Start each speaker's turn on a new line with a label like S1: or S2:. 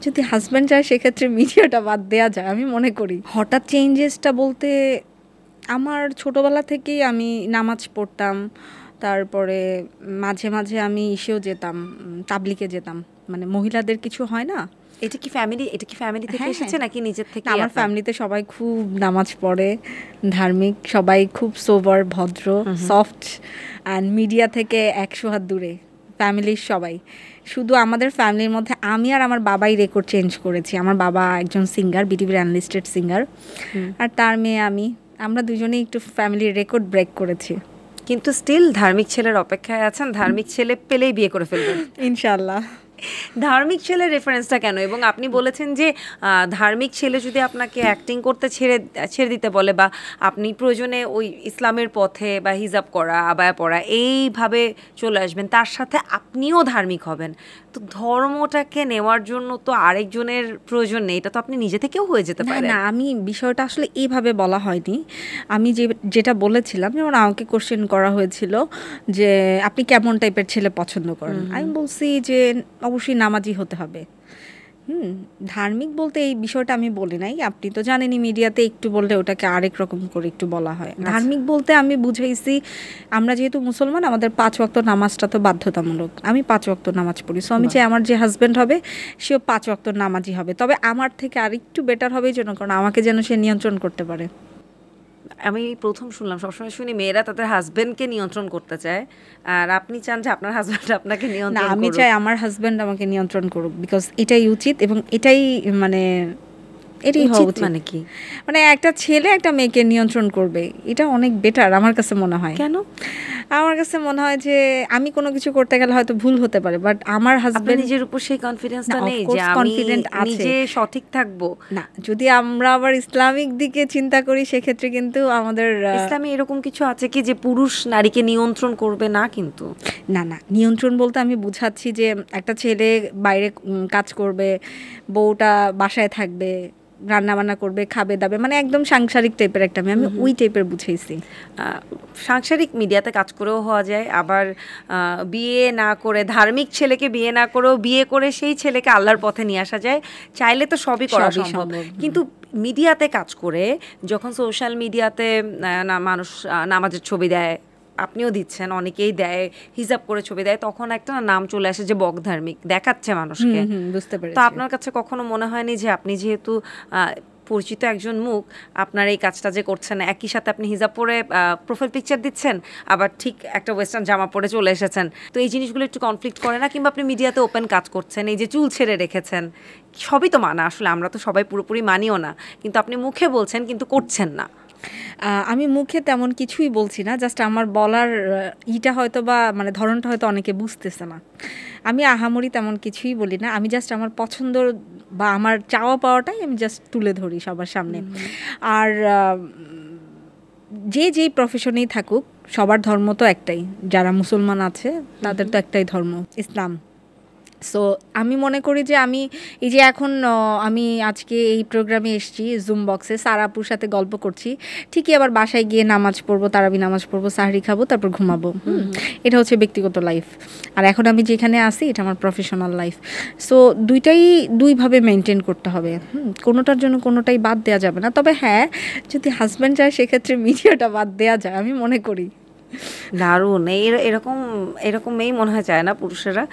S1: যদি হাজব্যান্ড চায় সেক্ষেত্রে মিডিয়াটা বাদ দেওয়া যায় আমি মনে করি। হঠাৎ চেঞ্জেসটা বলতে আমার ছোটোবেলা থেকেই আমি নামাজ পড়তাম, তারপরে মাঝে মাঝে আমি ইসেও যেতাম, তাবলিগে যেতাম, মানে মহিলাদের কিছু হয় না।
S2: এটা কি ফ্যামিলি থেকে এসেছে নাকি নিজের থেকে?
S1: আমার ফ্যামিলিতে সবাই খুব নামাজ পড়ে, ধার্মিক, সবাই খুব সোবার, ভদ্র, সফট, অ্যান্ড মিডিয়া থেকে 100 হাত দূরে ফ্যামিলির সবাই। শুধু আমাদের ফ্যামিলির মধ্যে আমি আর আমার বাবাই রেকর্ড চেঞ্জ করেছি। আমার বাবা একজন সিঙ্গার, বিটিভির অ্যানলিস্টেড সিঙ্গার, আর তার মেয়ে আমরা দুজনেই একটু ফ্যামিলির রেকর্ড ব্রেক করেছি।
S2: কিন্তু স্টিল ধার্মিক ছেলের অপেক্ষায় আছেন, ধার্মিক ছেলে পেলেই বিয়ে করে ফেলবেন
S1: ইনশাল্লাহ।
S2: ধার্মিক ছেলের রেফারেন্সটা কেন? এবং আপনি বলেছেন যে ধার্মিক ছেলে যদি আপনাকে অ্যাক্টিং করতে ছেড়ে দিতে বলে, বা আপনি প্রয়োজনে ওই ইসলামের পথে বা হিজাব করা, আবায়া পড়া এইভাবে চলে আসবেন, তার সাথে আপনিও ধার্মিক হবেন, তো ধর্মটাকে নেওয়ার জন্য তো আরেকজনের প্রয়োজন নেই, এটা তো আপনি নিজে থেকেও হয়ে যেতে পারেন।
S1: না, আমি বিষয়টা আসলে এইভাবে বলা হয়নি। আমি যেটা বলেছিলাম, যেমন আমাকে কোশ্চেন করা হয়েছিল যে আপনি কেমন টাইপের ছেলে পছন্দ করেন, আমি বলছি যে অবশ্যই নামাজি হতে হবে। ধার্মিক বলতে এই বিষয়টা আমি বলি নাই। আপনি তো জানেনই মিডিয়াতে একটু বললে ওটাকে আরেক রকম করে একটু বলা হয়। ধার্মিক বলতে আমি বুঝাইছি, আমরা যেহেতু মুসলমান, আমাদের 5 ওয়াক্ত নামাজটা তো বাধ্যতামূলক। আমি 5 ওয়াক্ত নামাজ পড়ি, সো আমি চাই আমার যে হাজব্যান্ড হবে সেও 5 ওয়াক্ত নামাজি হবে, তবে আমার থেকে আর একটু বেটার হবে এই জন্য, কারণ আমাকে যেন সে নিয়ন্ত্রণ করতে পারে।
S2: আমি প্রথম শুনলাম, সবসময় শুনি মেয়েরা তাদের হাজবেন্ডকে নিয়ন্ত্রণ করতে চায়, আর আপনি চান যে আপনার হাজবেন্ড আপনাকে নিয়ন্ত্রণ করুক।
S1: না, আমি চাই আমার হাজবেন্ড আমাকে নিয়ন্ত্রণ করুক, বিকজ এটাই উচিত এবং এটাই মানে এটাই হওয়া উচিত।
S2: মানে কি?
S1: মানে একটা ছেলে একটা মেয়েকে নিয়ন্ত্রণ করবে, এটা অনেক বেটার আমার কাছে মনে হয়।
S2: কেন?
S1: আমার কাছে মনে হয় যে আমি কোনো কিছু করতে গেলে হয়তো ভুল হতে পারে, বাট আমার হাজবেন্ড,
S2: নিজের উপর সেই কনফিডেন্সটা নেই যে আমি নিজে সঠিক থাকবো।
S1: না, যদি আমরা আবার ইসলামিক দিকে চিন্তা করি সেক্ষেত্রে কিন্তু আমাদের
S2: ইসলামে এরকম কিছু আছে কি যে পুরুষ নারীকে নিয়ন্ত্রণ করবে না? কিন্তু
S1: না, নিয়ন্ত্রণ বলতে আমি বুঝাচ্ছি যে একটা ছেলে বাইরে কাজ করবে, বউটা বাসায় থাকবে, রান্না বান্না করবে, খাবে দাবে, মানে একদম সাংসারিক টাইপের একটা মেয়ে, আমি ওই টাইপের বুঝাইছি।
S2: সাংসারিক মিডিয়াতে কাজ করেও হওয়া যায়, আবার বিয়ে না করে, ধার্মিক ছেলেকে বিয়ে না করেও বিয়ে করে সেই ছেলেকে আল্লাহর পথে নিয়ে আসা যায়, চাইলে তো সবই করা সম্ভব। কিন্তু মিডিয়াতে কাজ করে যখন সোশ্যাল মিডিয়াতে মানুষ নামাজের ছবি দেয়, আপনিও দিচ্ছেন, অনেকেই দেয়, হিজাব করে ছবি দেয়, তখন একটা নাম চলে আসে যে বকধার্মিক দেখাচ্ছে মানুষকে।
S1: বুঝতে পেরেছি।
S2: তো আপনার কাছে কখনো মনে হয়নি যে আপনি যেহেতু পরিচিত একজন মুখ, আপনার এই কাজটা যে করছেন, একই সাথে আপনি হিজাব পরে প্রোফাইল পিকচার দিচ্ছেন, আবার ঠিক একটা ওয়েস্টার্ন জামা পরে চলে এসেছেন, তো এই জিনিসগুলো একটু কনফ্লিক্ট করে না? কিংবা আপনি মিডিয়াতে ওপেন কাজ করছেন, এই যে চুল ছেড়ে রেখেছেন, সবই তো মানা, আসলে আমরা তো সবাই পুরোপুরি মানিও না, কিন্তু আপনি মুখে বলছেন কিন্তু করছেন না।
S1: আমি মুখে তেমন কিছুই বলছি না, জাস্ট আমার বলার ইটা হয়তো বা মানে ধরনটা হয়তো অনেকে বুঝতেছে না। আমি আহামরি তেমন কিছুই বলি না, আমি জাস্ট আমার পছন্দ বা আমার চাওয়া পাওয়াটাই আমি জাস্ট তুলে ধরি সবার সামনে। আর যেই প্রফেশনেই থাকুক, সবার ধর্ম তো একটাই, যারা মুসলমান আছে তাদের তো একটাই ধর্ম, ইসলাম। সো আমি মনে করি যে আমি এই যে এখন আমি আজকে এই প্রোগ্রামে এসেছি জুম বক্সে, সারাপুর সাথে গল্প করছি, ঠিকই আবার বাসায় গিয়ে নামাজ পড়বো, তারাবি নামাজ পড়বো, সাহরি খাবো, তারপর ঘুমাবো। এটা হচ্ছে ব্যক্তিগত লাইফ। আর এখন আমি যেখানে আসি এটা আমার প্রফেশনাল লাইফ। সো দুইভাবে মেনটেন করতে হবে। কোনোটার জন্য কোনোটাই বাদ দেওয়া যাবে না। তবে হ্যাঁ, যদি হাজব্যান্ড চায় সেক্ষেত্রে মিডিয়াটা বাদ দেওয়া যায় আমি মনে করি।
S2: দারুণ। এরকম মেয়েই মনে হয় চায় না পুরুষেরা।